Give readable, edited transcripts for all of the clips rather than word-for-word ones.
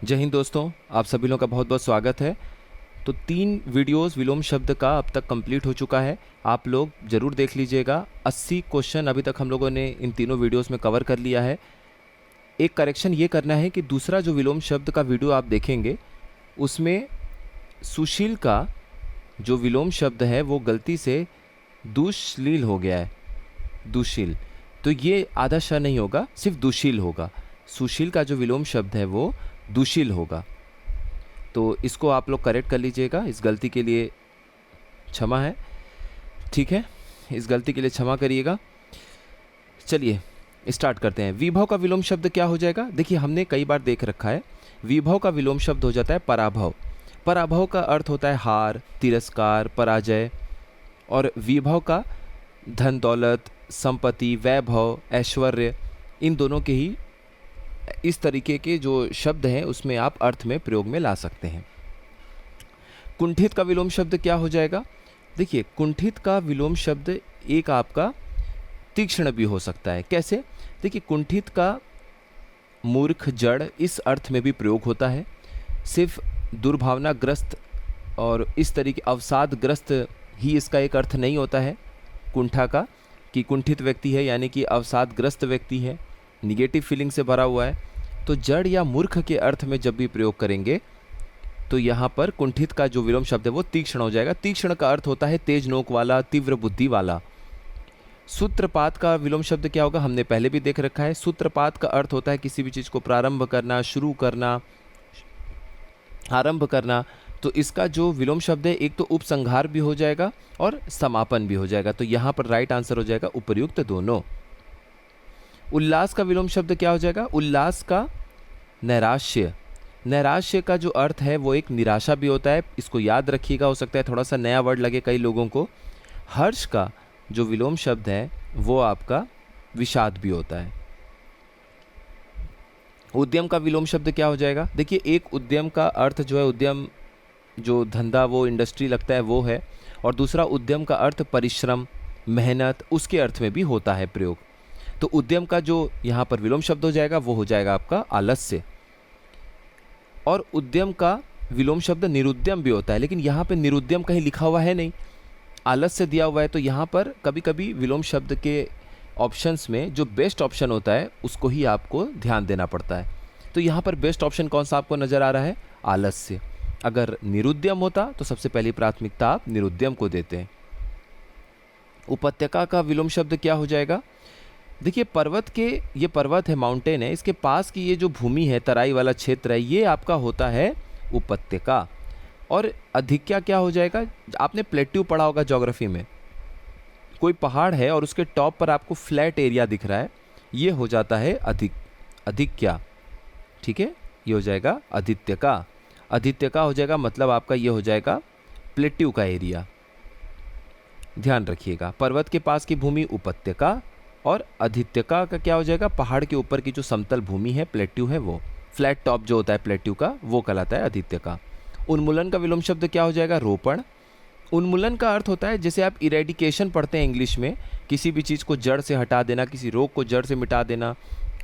जय हिंद दोस्तों, आप सभी लोगों का बहुत बहुत स्वागत है। तो 3 वीडियोस विलोम शब्द का अब तक कंप्लीट हो चुका है। आप लोग ज़रूर देख लीजिएगा। 80 क्वेश्चन अभी तक हम लोगों ने इन तीनों वीडियोस में कवर कर लिया है। एक करेक्शन ये करना है कि दूसरा जो विलोम शब्द का वीडियो आप देखेंगे उसमें सुशील का जो विलोम शब्द है वो गलती से दुश्लील हो गया है, दुशील। तो ये आधा श नहीं होगा, सिर्फ दुशील होगा। सुशील का जो विलोम शब्द है वो दुशील होगा। तो इसको आप लोग करेक्ट कर लीजिएगा। इस गलती के लिए क्षमा है, ठीक है, इस गलती के लिए क्षमा करिएगा। चलिए स्टार्ट करते हैं। विभव का विलोम शब्द क्या हो जाएगा? देखिए, हमने कई बार देख रखा है। विभव का विलोम शब्द हो जाता है पराभव। पराभव का अर्थ होता है हार, तिरस्कार, पराजय। और विभव का धन दौलत, संपत्ति, वैभव, ऐश्वर्य, इन दोनों के ही इस तरीके के जो शब्द हैं उसमें आप अर्थ में प्रयोग में ला सकते हैं। कुंठित का विलोम शब्द क्या हो जाएगा? देखिए, कुंठित का विलोम शब्द एक आपका तीक्ष्ण भी हो सकता है। कैसे? देखिए, कुंठित का मूर्ख, जड़, इस अर्थ में भी प्रयोग होता है। सिर्फ दुर्भावनाग्रस्त और इस तरीके अवसादग्रस्त ही इसका एक अर्थ नहीं होता है कुंठा का, कि कुंठित व्यक्ति है यानी कि अवसादग्रस्त व्यक्ति है, निगेटिव फीलिंग से भरा हुआ है। तो जड़ या मूर्ख के अर्थ में जब भी प्रयोग करेंगे तो यहाँ पर कुंठित का जो विलोम शब्द है वो तीक्ष्ण हो जाएगा। तीक्ष्ण का अर्थ होता है तेज नोक वाला, तीव्र बुद्धि वाला। सूत्रपात का विलोम शब्द क्या होगा? हमने पहले भी देख रखा है। सूत्रपात का अर्थ होता है किसी भी चीज़ को प्रारंभ करना, शुरू करना, आरंभ करना। तो इसका जो विलोम शब्द है एक तो उपसंहार भी हो जाएगा और समापन भी हो जाएगा। तो यहाँ पर राइट आंसर हो जाएगा उपर्युक्त दोनों। उल्लास का विलोम शब्द क्या हो जाएगा? उल्लास का नैराश्य। नैराश्य का जो अर्थ है वो एक निराशा भी होता है, इसको याद रखिएगा। हो सकता है थोड़ा सा नया वर्ड लगे कई लोगों को। हर्ष का जो विलोम शब्द है वो आपका विषाद भी होता है। उद्यम का विलोम शब्द क्या हो जाएगा? देखिए, एक उद्यम का अर्थ जो है, उद्यम जो धंधा, वो इंडस्ट्री लगता है वो है। और दूसरा उद्यम का अर्थ परिश्रम, मेहनत, उसके अर्थ में भी होता है प्रयोग। तो उद्यम का जो यहाँ पर विलोम शब्द हो जाएगा वो हो जाएगा आपका आलस्य। और उद्यम का विलोम शब्द निरुद्यम भी होता है, लेकिन यहाँ पे निरुद्यम कहीं लिखा हुआ है नहीं, आलस्य दिया हुआ है। तो यहाँ पर कभी कभी विलोम शब्द के ऑप्शंस में जो बेस्ट ऑप्शन होता है उसको ही आपको ध्यान देना पड़ता है। तो यहाँ पर बेस्ट ऑप्शन कौन सा आपको नज़र आ रहा है? आलस्य। अगर निरुद्यम होता तो सबसे पहली प्राथमिकता आप निरुद्यम को देते हैं। उपत्यका का विलोम शब्द क्या हो जाएगा? देखिए, पर्वत के, ये पर्वत है, माउंटेन है, इसके पास की ये जो भूमि है, तराई वाला क्षेत्र है, ये आपका होता है उपत्यका। और अधिक्या क्या हो जाएगा? आपने प्लेट्यू पढ़ा होगा ज्योग्राफी में। कोई पहाड़ है और उसके टॉप पर आपको फ्लैट एरिया दिख रहा है, ये हो जाता है अधिक्या, ठीक है। ये हो जाएगा आदित्यका। आदित्यका हो जाएगा, मतलब आपका ये हो जाएगा प्लेट्यू का एरिया। ध्यान रखिएगा, पर्वत के पास की भूमि उपत्यका, और आदित्यका का क्या हो जाएगा? पहाड़ के ऊपर की जो समतल भूमि है, प्लेट्यू है, वो फ्लैट टॉप जो होता है प्लेट्यू का, वो कहलाता है आदित्यका। उन्मूलन का विलोम शब्द क्या हो जाएगा? रोपण। उन्मूलन का अर्थ होता है, जैसे आप इरेडिकेशन पढ़ते हैं इंग्लिश में, किसी भी चीज़ को जड़ से हटा देना, किसी रोग को जड़ से मिटा देना,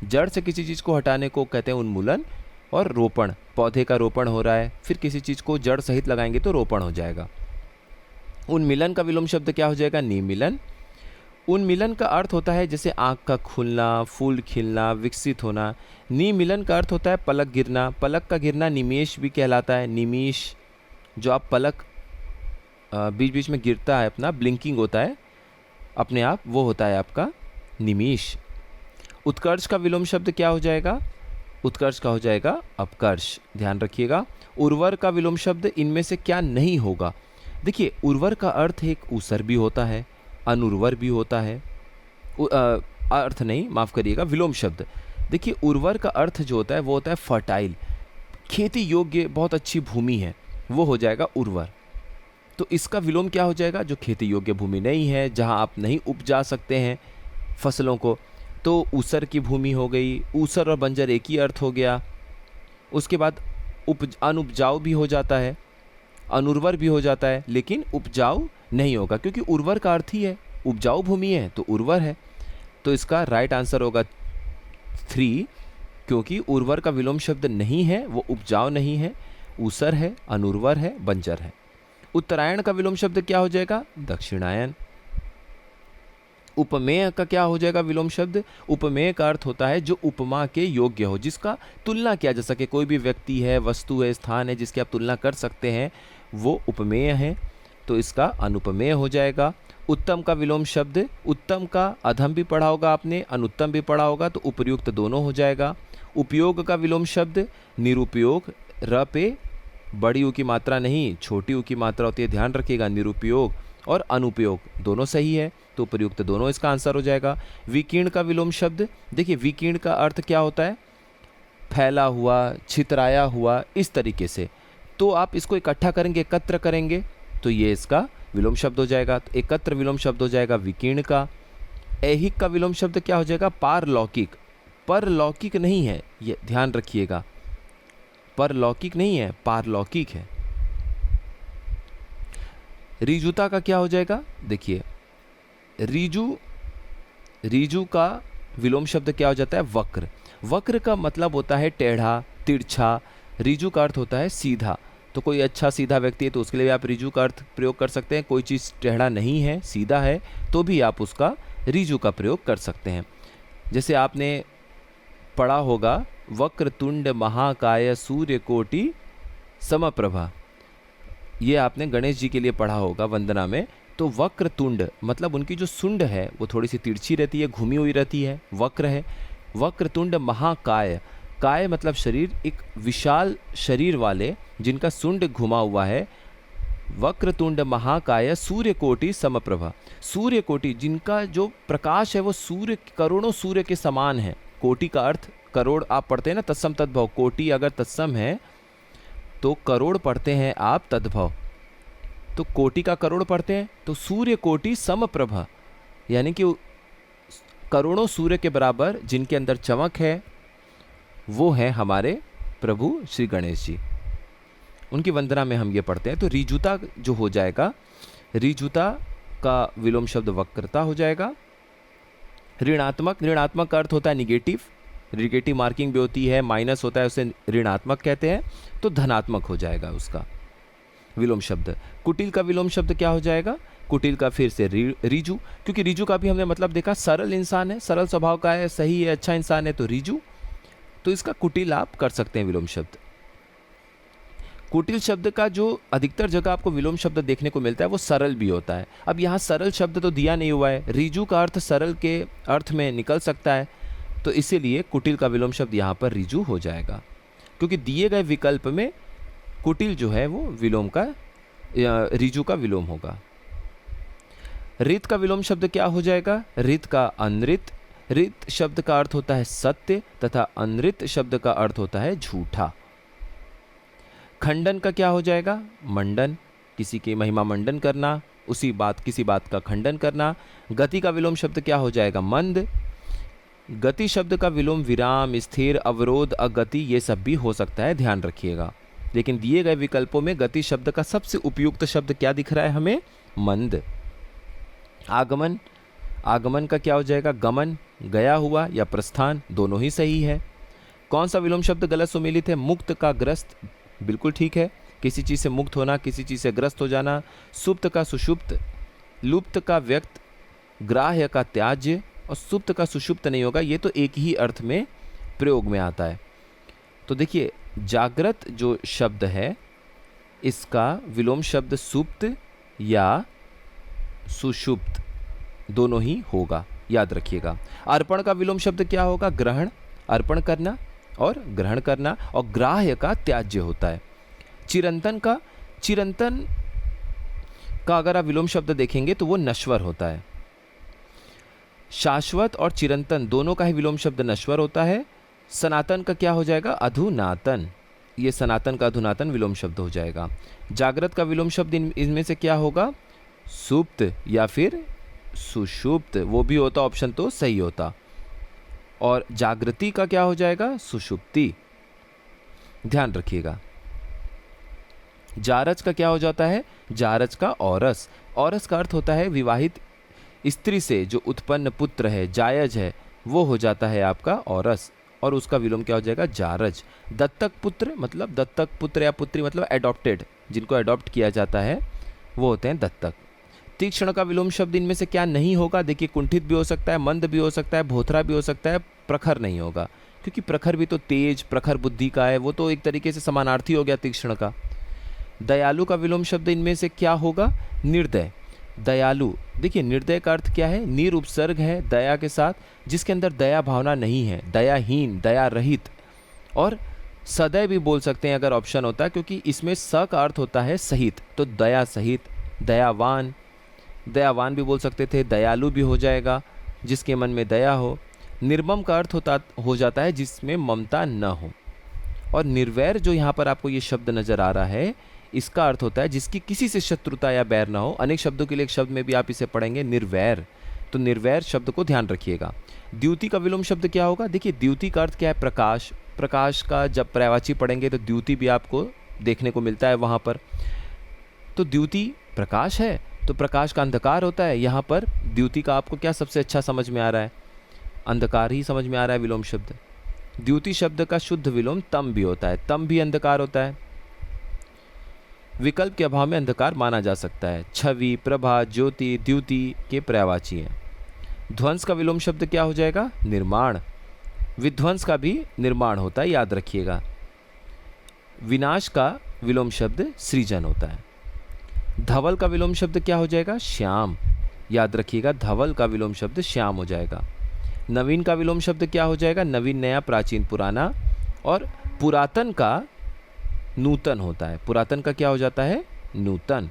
जड़ से किसी चीज़ को हटाने को कहते हैं उन्मूलन। और रोपण, पौधे का रोपण हो रहा है, फिर किसी चीज़ को जड़ सहित लगाएंगे तो रोपण हो जाएगा। उन्मिलन का विलोम शब्द क्या हो जाएगा? निमिलन। उन्मिलन का अर्थ होता है जैसे आँख का खुलना, फूल खिलना, विकसित होना। निमिलन का अर्थ होता है पलक गिरना। पलक का गिरना निमेश भी कहलाता है। निमेश, जो आप पलक बीच बीच में गिरता है, अपना ब्लिंकिंग होता है अपने आप, वो होता है आपका निमेश। उत्कर्ष का विलोम शब्द क्या हो जाएगा? उत्कर्ष का हो जाएगा अपकर्ष। ध्यान रखिएगा। उर्वर का विलोम शब्द इनमें से क्या नहीं होगा? देखिए, उर्वर का अर्थ एक ऊसर भी होता है, अनुर्वर भी होता है। अर्थ नहीं, माफ़ करिएगा, विलोम शब्द। देखिए, उर्वर का अर्थ जो होता है वो होता है फर्टाइल, खेती योग्य, बहुत अच्छी भूमि है, वो हो जाएगा उर्वर। तो इसका विलोम क्या हो जाएगा? जो खेती योग्य भूमि नहीं है, जहाँ आप नहीं उपजा सकते हैं फसलों को, तो ऊसर की भूमि हो गई। ऊसर और बंजर एक ही अर्थ हो गया। उसके बाद अनुपजाऊ भी हो जाता है, अनुर्वर भी हो जाता है, लेकिन उपजाऊ नहीं होगा, क्योंकि उर्वर का अर्थ ही है उपजाऊ भूमि है, तो उर्वर है। तो इसका राइट आंसर होगा 3, क्योंकि उर्वर का विलोम शब्द नहीं है, वो उपजाऊ नहीं है, ऊसर है, अनुर्वर है, बंजर है। उत्तरायण का विलोम शब्द क्या हो जाएगा? दक्षिणायन। उपमेय का क्या हो जाएगा विलोम शब्द? उपमेय का अर्थ होता है जो उपमा के योग्य हो, जिसका तुलना किया जा सके। कोई भी व्यक्ति है, वस्तु है, स्थान है जिसकी आप तुलना कर सकते हैं, वो उपमेय है, तो इसका अनुपमेय हो जाएगा। उत्तम का विलोम शब्द, उत्तम का अधम भी पढ़ा होगा आपने, अनुत्तम भी पढ़ा होगा, तो उपर्युक्त दोनों हो जाएगा। उपयोग का विलोम शब्द निरुपयोग, र पे बड़ी ऊ की मात्रा नहीं, छोटी ऊ की मात्रा होती है, ध्यान रखिएगा। निरुपयोग और अनुपयोग दोनों सही है, तो उपयुक्त दोनों इसका आंसर हो जाएगा। विकीर्ण का विलोम शब्द, देखिए विकीर्ण का अर्थ क्या होता है? फैला हुआ, छितराया हुआ, इस तरीके से। तो आप इसको इकट्ठा करेंगे, एकत्र करेंगे, तो ये इसका विलोम शब्द हो जाएगा। तो एकत्र विलोम शब्द हो जाएगा विकीर्ण का। ऐहिक का विलोम शब्द क्या हो जाएगा? पारलौकिक। परलौकिक नहीं है, ये ध्यान रखिएगा, परलौकिक नहीं है, पारलौकिक है। ऋजुता का क्या हो जाएगा? देखिए ऋजु का विलोम शब्द क्या हो जाता है? वक्र। वक्र का मतलब होता है टेढ़ा, तिरछा। ऋजु का अर्थ होता है सीधा। तो कोई अच्छा सीधा व्यक्ति है तो उसके लिए आप ऋजु का अर्थ प्रयोग कर सकते हैं। कोई चीज़ टेढ़ा नहीं है, सीधा है, तो भी आप उसका ऋजु का प्रयोग कर सकते हैं। जैसे आपने पढ़ा होगा वक्रतुंड महाकाय सूर्यकोटि समप्रभा, ये आपने गणेश जी के लिए पढ़ा होगा वंदना में। तो वक्रतुंड मतलब उनकी जो सुंड है वो थोड़ी सी तिरछी रहती है, घूमी हुई रहती है, वक्र है। वक्रतुंड महाकाय, काय मतलब शरीर, एक विशाल शरीर वाले जिनका सुंड घुमा हुआ है। वक्रतुंड महाकाय सूर्यकोटि समप्रभा, सूर्यकोटि जिनका जो प्रकाश है वो सूर्य, करोड़ों सूर्य के समान है। कोटि का अर्थ करोड़, आप पढ़ते हैं ना तत्सम तद्भव, कोटि अगर तत्सम है तो करोड़ पढ़ते हैं आप तद्भव, तो कोटि का करोड़ पढ़ते हैं। तो सूर्य कोटि समप्रभा यानी कि करोड़ों सूर्य के बराबर जिनके अंदर चमक है, वो है हमारे प्रभु श्री गणेश जी। उनकी वंदना में हम ये पढ़ते हैं। तो ऋजुता जो हो जाएगा, ऋजुता का विलोम शब्द वक्रता हो जाएगा। ऋणात्मक, ऋणात्मक का अर्थ होता है निगेटिव, निगेटिव मार्किंग भी होती है, माइनस होता है, उसे ऋणात्मक कहते हैं। तो धनात्मक हो जाएगा उसका विलोम शब्द। कुटिल का विलोम शब्द क्या हो जाएगा? कुटिल का फिर से ऋजु, क्योंकि ऋजु का भी हमने मतलब देखा, सरल इंसान है, सरल स्वभाव का है, सही है, अच्छा इंसान है, तो ऋजु। तो इसका कुटिल आप कर सकते हैं विलोम शब्द। कुटिल शब्द का जो अधिकतर जगह आपको विलोम शब्द देखने को मिलता है वो सरल भी होता है। अब यहाँ सरल शब्द तो दिया नहीं हुआ है, ऋजु का अर्थ सरल के अर्थ में निकल सकता है, तो इसीलिए कुटिल का विलोम शब्द यहाँ पर ऋजु हो जाएगा, क्योंकि दिए गए विकल्प में कुटिल जो है वो विलोम का, ऋजु का विलोम होगा। ऋत का विलोम शब्द क्या हो जाएगा? ऋत का अनृत। ऋत शब्द का अर्थ होता है सत्य तथा अनृत शब्द का अर्थ होता है झूठा। खंडन का क्या हो जाएगा? मंडन, किसी की महिमा मंडन करना, किसी बात का खंडन करना। गति का विलोम शब्द क्या हो जाएगा? मंद। गति शब्द का विलोम विराम, स्थिर, अवरोध, अगति, ये सब भी हो सकता है, ध्यान रखिएगा। लेकिन दिए गए विकल्पों में गति शब्द का सबसे उपयुक्त शब्द क्या दिख रहा है हमें? मंद। आगमन, आगमन का क्या हो जाएगा? गमन, गया हुआ या प्रस्थान, दोनों ही सही है। कौन सा विलोम शब्द गलत सुमेलित है? मुक्त का ग्रस्त, बिल्कुल ठीक है, किसी चीज़ से मुक्त होना, किसी चीज़ से ग्रस्त हो जाना। सुप्त का सुषुप्त, लुप्त का व्यक्त, ग्राह्य का त्याज्य, और सुप्त का सुषुप्त नहीं होगा, ये तो एक ही अर्थ में प्रयोग में आता है। तो देखिए जागृत जो शब्द है इसका विलोम शब्द सुप्त या सुषुप्त दोनों ही होगा, याद रखिएगा। अर्पण का विलोम शब्द क्या होगा? ग्रहण, अर्पण करना और ग्रहण करना, और ग्राह्य का त्याज्य होता है। चिरंतन का अगर आप विलोम शब्द देखेंगे तो वो नश्वर होता है। शाश्वत और चिरंतन दोनों का ही विलोम शब्द नश्वर होता है। सनातन का क्या हो जाएगा? अधुनातन, ये सनातन का अधुनातन विलोम शब्द हो जाएगा। जागृत का विलोम शब्द इनमें से क्या होगा? सुप्त या फिर सुषुप्त, वो भी होता ऑप्शन तो सही होता। और जागृति का क्या हो जाएगा? सुषुप्ति, ध्यान रखिएगा। जारज का क्या हो जाता है? जारज का औरस। औरस का अर्थ होता है विवाहित स्त्री से जो उत्पन्न पुत्र है, जायज है, वो हो जाता है आपका औरस। और उसका विलोम क्या हो जाएगा, जारज। दत्तक पुत्र मतलब दत्तक पुत्र या पुत्री मतलब एडॉप्टेड, जिनको एडॉप्ट किया जाता है वो होते हैं दत्तक। तीक्ष्ण का विलोम शब्द इनमें से क्या नहीं होगा, देखिए कुंठित भी हो सकता है, मंद भी हो सकता है, भोथरा भी हो सकता है, प्रखर नहीं होगा, क्योंकि प्रखर भी तो तेज प्रखर बुद्धि का है, वो तो एक तरीके से समानार्थी हो गया तीक्ष्ण का। दयालु का विलोम शब्द इनमें से क्या होगा, निर्दय। दयालु, देखिए निर्दय का अर्थ क्या है, निर उपसर्ग है दया के साथ, जिसके अंदर दया भावना नहीं है, दयाहीन, दया रहित। और सदैव भी बोल सकते हैं अगर ऑप्शन होता है, क्योंकि इसमें स का अर्थ होता है सहित, तो दया सहित, दयावान, दयावान भी बोल सकते थे, दयालु भी हो जाएगा जिसके मन में दया हो। निर्मम का अर्थ हो जाता है जिसमें ममता न हो। और निर्वैर जो यहाँ पर आपको ये शब्द नजर आ रहा है, इसका अर्थ होता है जिसकी किसी से शत्रुता या बैर ना हो। अनेक शब्दों के लिए एक शब्द में भी आप इसे पढ़ेंगे निर्वैर, तो निर्वैर शब्द को ध्यान रखिएगा। द्युति का विलोम शब्द क्या होगा, देखिए द्युति का अर्थ क्या है, प्रकाश। प्रकाश का जब पर्यायवाची पढ़ेंगे तो द्युति भी आपको देखने को मिलता है वहाँ पर। तो द्युति प्रकाश है, तो प्रकाश का अंधकार होता है। यहाँ पर द्युति का आपको क्या सबसे अच्छा समझ में आ रहा है, अंधकार ही समझ में आ रहा है विलोम शब्द। द्युति शब्द का शुद्ध विलोम तम भी होता है, तम भी अंधकार होता है। विकल्प के अभाव में अंधकार माना जा सकता है। छवि, प्रभा, ज्योति, द्युति के पर्यायवाची हैं। ध्वंस का विलोम शब्द क्या हो जाएगा, निर्माण। विध्वंस का भी निर्माण होता है, याद रखिएगा। विनाश का विलोम शब्द सृजन होता है। धवल का विलोम शब्द क्या हो जाएगा, श्याम, याद रखिएगा, धवल का विलोम शब्द श्याम हो जाएगा। नवीन का विलोम शब्द क्या हो जाएगा, नवीन नया, प्राचीन पुराना। और पुरातन का नूतन होता है, पुरातन का क्या हो जाता है, नूतन।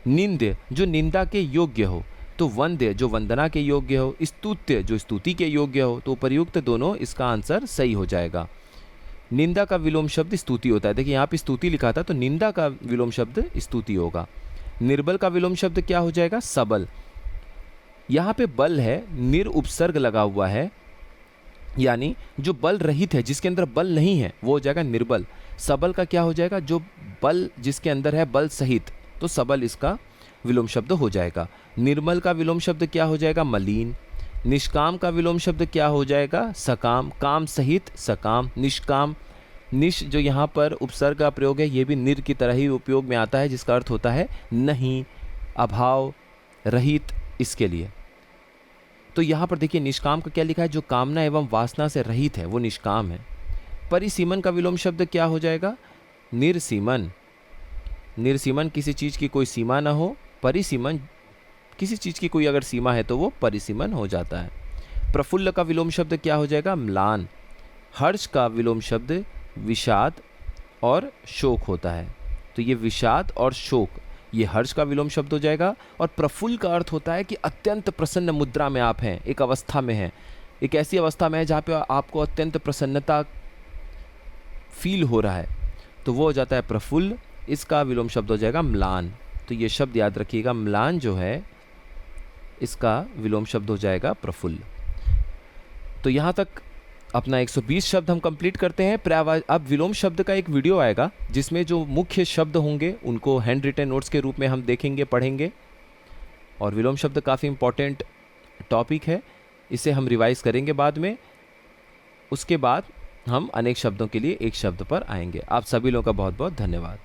निंद्य जो निंदा के योग्य हो, तो वंद्य जो वंदना के योग्य हो, स्तुत्य जो स्तुति के योग्य हो, तो उपर्युक्त दोनों इसका आंसर सही हो जाएगा। निंदा का विलोम शब्द स्तुति होता है, देखिए यहाँ पे स्तुति लिखा था, तो निंदा का विलोम शब्द स्तुति होगा। निर्बल का विलोम शब्द क्या हो जाएगा, सबल। यहाँ पे बल है, निर उपसर्ग लगा हुआ है, यानी जो बल रहित है, जिसके अंदर बल नहीं है, वो हो जाएगा निर्बल। सबल का क्या हो जाएगा, जो बल जिसके अंदर है बल सहित, तो सबल इसका विलोम शब्द हो जाएगा। निर्मल का विलोम शब्द क्या हो जाएगा, मलिन। निष्काम का विलोम शब्द क्या हो जाएगा, सकाम, काम सहित सकाम, निष्काम। निश जो यहाँ पर उपसर्ग का प्रयोग है, ये भी निर की तरह ही उपयोग में आता है, जिसका अर्थ होता है नहीं, अभाव, रहित, इसके लिए। तो यहाँ पर देखिए निष्काम का क्या लिखा है, जो कामना एवं वासना से रहित है वो निष्काम है। परिसीमन का विलोम शब्द क्या हो जाएगा, निर्सीमन। निर्सीमन किसी चीज़ की कोई सीमा ना हो, परिसीमन किसी चीज़ की कोई अगर सीमा है तो वो परिसीमन हो जाता है। प्रफुल्ल का विलोम शब्द क्या हो जाएगा, म्लान। हर्ष का विलोम शब्द विषाद और शोक होता है, तो ये विषाद और शोक ये हर्ष का विलोम शब्द हो जाएगा। और प्रफुल्ल का अर्थ होता है कि अत्यंत प्रसन्न मुद्रा में आप हैं, एक अवस्था में हैं, एक ऐसी अवस्था में है जहाँ पे आपको अत्यंत प्रसन्नता फील हो रहा है, तो वो हो जाता है प्रफुल्ल। इसका विलोम शब्द हो जाएगा म्लान। तो ये शब्द याद रखिएगा, म्लान जो है इसका विलोम शब्द हो जाएगा प्रफुल्ल। तो यहाँ तक अपना 120 शब्द हम कंप्लीट करते हैं। अब विलोम शब्द का एक वीडियो आएगा जिसमें जो मुख्य शब्द होंगे उनको हैंड रिटन नोट्स के रूप में हम देखेंगे, पढ़ेंगे। और विलोम शब्द काफ़ी इंपॉर्टेंट टॉपिक है, इसे हम रिवाइज करेंगे बाद में। उसके बाद हम अनेक शब्दों के लिए एक शब्द पर आएंगे। आप सभी लोगों का बहुत बहुत धन्यवाद।